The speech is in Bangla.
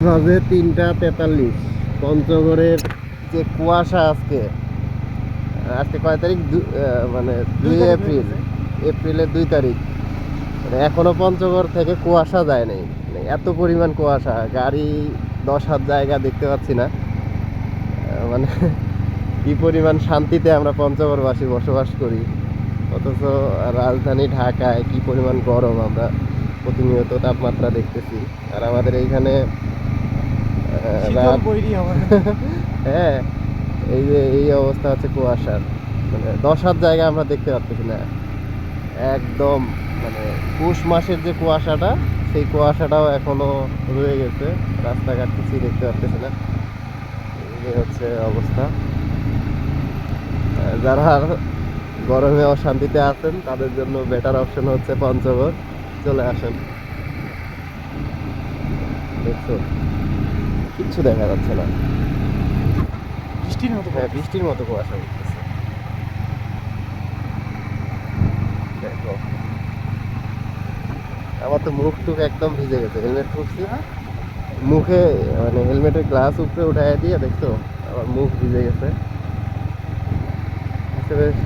বাজে 3:43। পঞ্চগড়ের যে কুয়াশা আজকে আজকে কয় তারিখ? মানে 2 এপ্রিল, এপ্রিলের 2 তারিখ। মানে এখনো পঞ্চগড় থেকে কুয়াশা যায় নাই, মানে এত পরিমাণ কুয়াশা, গাড়ি 10 হাত জায়গা দেখতে পাচ্ছি না। মানে কি পরিমাণ শান্তিতে আমরা পঞ্চগড়বাসী বসবাস করি, অথচ রাজধানী ঢাকায় কি পরিমাণ গরম আমরা প্রতিনিয়ত তাপমাত্রা দেখতেছি। আর আমাদের এইখানে রাত হ্যাঁ, এই যে এই অবস্থা হচ্ছে কুয়াশার, মানে 10 হাত জায়গা আমরা দেখতে পাচ্ছি না একদম। মানে পৌষ মাসের যে কুয়াশাটা, সেই কুয়াশাটাও এখনো রয়ে গেছে, রাস্তাঘাট কিছুই দেখতে পাচ্ছি না। এই হচ্ছে অবস্থা। যারা গরমে অশান্তিতে আছেন তাদের জন্য বেটার অপশন হচ্ছে পঞ্চগড়, চলে আসেন। দেখছো, কিচ্ছু দেখা যাচ্ছে না, বৃষ্টির মতো। হ্যাঁ বৃষ্টির মতো কুয়াশা উঠতেছে। দেখো, আমার তো মুখ টুক একদম ভিজে গেছে, হেলমেট পরছি, মুখে মানে হেলমেটের গ্লাস উপরে উঠাই দিয়ে দেখছো আমার মুখ ভিজে গেছে। বেশ